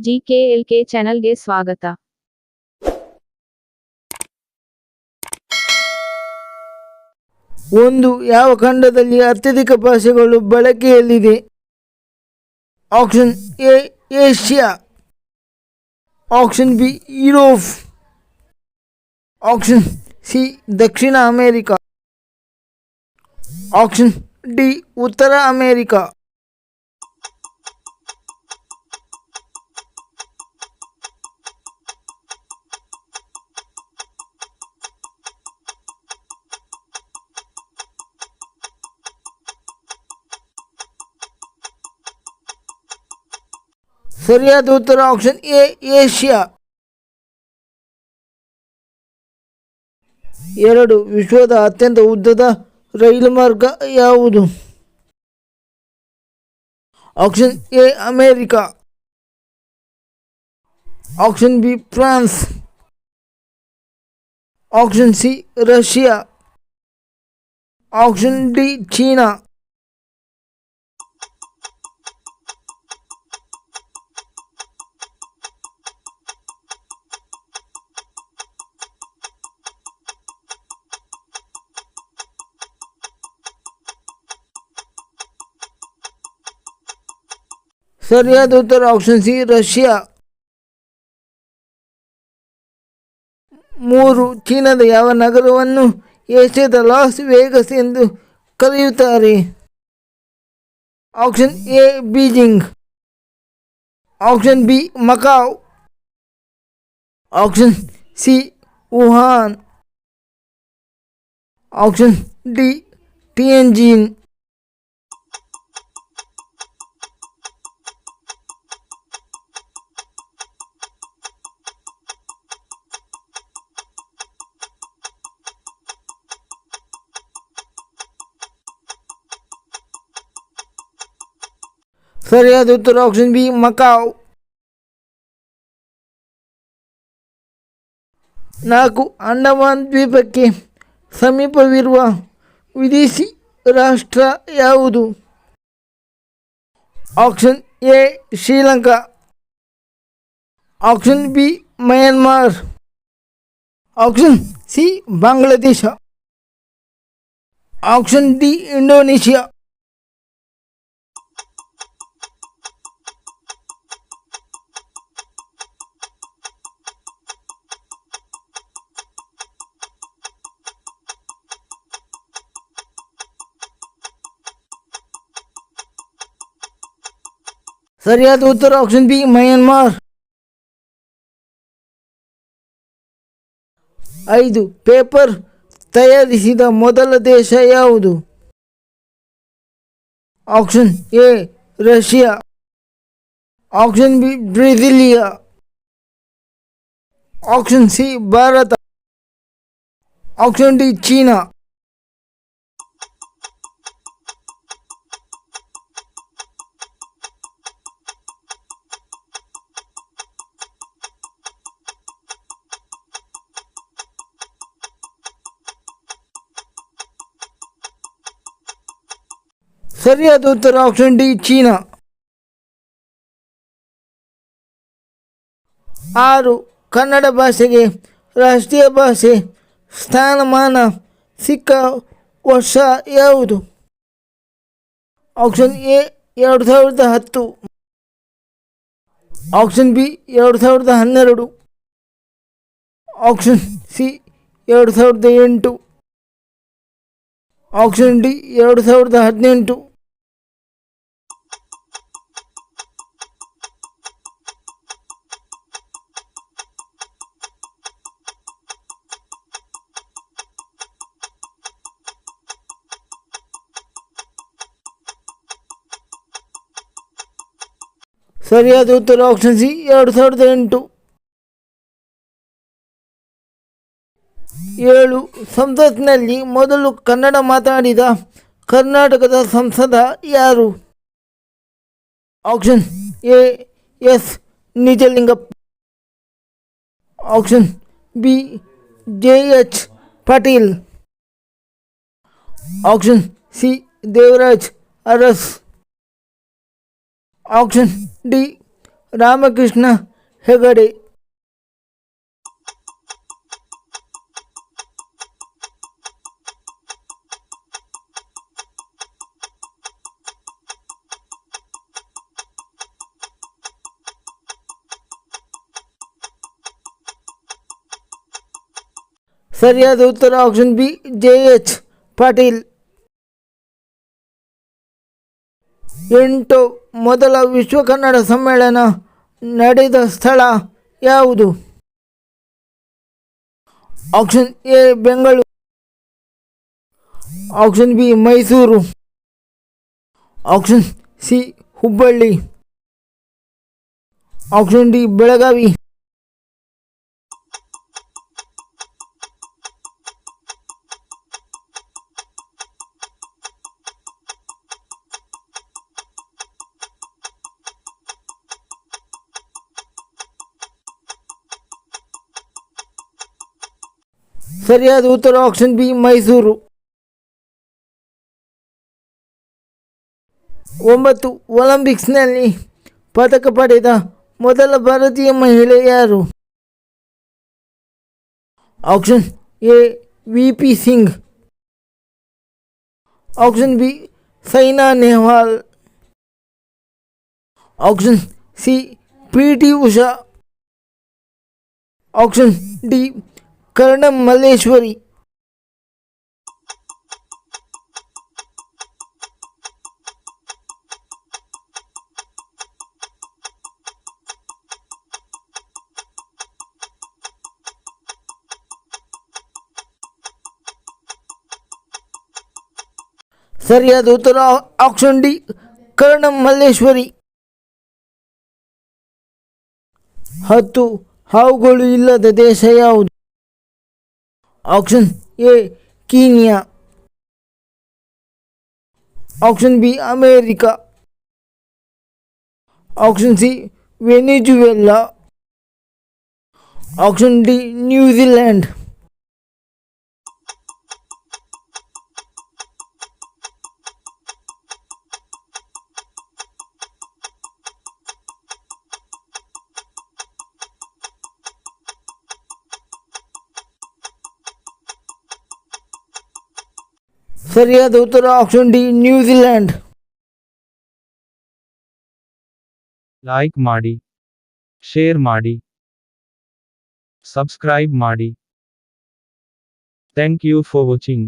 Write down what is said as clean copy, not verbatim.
ಜಿಕೆಎಲ್ಕೆ ಚಾನಲ್ಗೆ ಸ್ವಾಗತ. ಒಂದು ಯಾವ ಖಂಡದಲ್ಲಿ ಅತ್ಯಧಿಕ ಭಾಷೆಗಳು ಬಳಕೆಯಲ್ಲಿದೆ? Option A Asia, option B Europe, option C Dakshina America, option D ಉತ್ತರ ಅಮೆರಿಕ. ಸರಿಯಾದ ಉತ್ತರ ಆಪ್ಷನ್ ಎ ಏಷ್ಯಾ. 2. ವಿಶ್ವದ ಅತ್ಯಂತ ಉದ್ದದ ರೈಲು ಮಾರ್ಗ ಯಾವುದು? Option A America, option B France, option C Russia, option D ಚೀನಾ. ಸರಿಯಾದ ಉತ್ತರ ಆಪ್ಷನ್ ಸಿ ರಷ್ಯಾ. 3. ಚೀನಾದ ಯಾವ ನಗರವನ್ನು ಏಷ್ಯಾದ ಲಾಸ್ ವೇಗಸ್ ಎಂದು ಕರೆಯುತ್ತಾರೆ? Option A Beijing, option B Macau, option C Wuhan, option D Tianjin. ಸರಿಯಾದ ಉತ್ತರ ಆಪ್ಷನ್ ಬಿ ಮಕಾವ್. 4. ಅಂಡಮಾನ್ ದ್ವೀಪಕ್ಕೆ ಸಮೀಪವಿರುವ ವಿದೇಶಿ ರಾಷ್ಟ್ರ ಯಾವುದು? Option A Sri Lanka, option B Myanmar, option C Bangladesh, option D Indonesia. ಸರಿಯಾದ ಉತ್ತರ ಆಪ್ಷನ್ ಬಿ ಮಯನ್ಮಾರ್. 5. ಪೇಪರ್ ತಯಾರಿಸಿದ ಮೊದಲ ದೇಶ ಯಾವುದು? Option A Russia, option B Brasilia, option C Bharat, option D ಚೀನಾ. ಸರಿಯಾದ ಉತ್ತರ ಆಪ್ಷನ್ ಡಿ ಚೀನಾ. 6. ಕನ್ನಡ ಭಾಷೆಗೆ ರಾಷ್ಟ್ರೀಯ ಭಾಷೆ ಸ್ಥಾನಮಾನ ಸಿಕ್ಕ ವರ್ಷ ಯಾವುದು? Option A 2010, option B 2012, option C 2008, option D 2018. ಸರಿಯಾದ ಉತ್ತರ ಆಪ್ಷನ್ ಸಿ 2008. 7. ಸಂಸತ್ನಲ್ಲಿ ಮೊದಲು ಕನ್ನಡ ಮಾತನಾಡಿದ ಕರ್ನಾಟಕದ ಸಂಸದ ಯಾರು? Option A S Nijalingappa, option B JH. Patil, option C Devaraj Urs, option D Ramakrishna Hegde. ಸರಿಯಾದ ಉತ್ತರ ಆಪ್ಷನ್ ಬಿ JH ಪಾಟೀಲ್. 8 ಮೊದಲ ವಿಶ್ವ ಕನ್ನಡ ಸಮ್ಮೇಳನ ನಡೆದ ಸ್ಥಳ ಯಾವುದು? Option A Bengaluru, option B Mysuru, option C Hubballi, option D Belagavi. ಸರಿಯಾದ ಉತ್ತರ ಆಪ್ಷನ್ ಬಿ ಮೈಸೂರು. 9 ಒಲಿಂಪಿಕ್ಸ್ನಲ್ಲಿ ಪದಕ ಪಡೆದ ಮೊದಲ ಭಾರತೀಯ ಮಹಿಳೆ ಯಾರು? Option A VP Singh, option B Saina Nehwal, option C PT Usha, option D Karnam Malleswari. ಸರಿಯಾದ ಉತ್ತರ ಆಪ್ಷನ್ ಡಿ ಕರ್ಣಂ ಮಲ್ಲೇಶ್ವರಿ. 10 ಹಾವುಗಳು ಇಲ್ಲದ ದೇಶ ಯಾವುದು? Option A Kenya, option B America, option C Venezuela, option D New Zealand. ಸರಿಯಾದ ಉತ್ತರ ಆಪ್ಷನ್ ಡಿ ನ್ಯೂಜಿಲೆಂಡ್. ಲೈಕ್ ಮಾಡಿ, ಶೇರ್ ಮಾಡಿ, ಸಬ್ಸ್ಕ್ರೈಬ್ ಮಾಡಿ. Thank you for watching.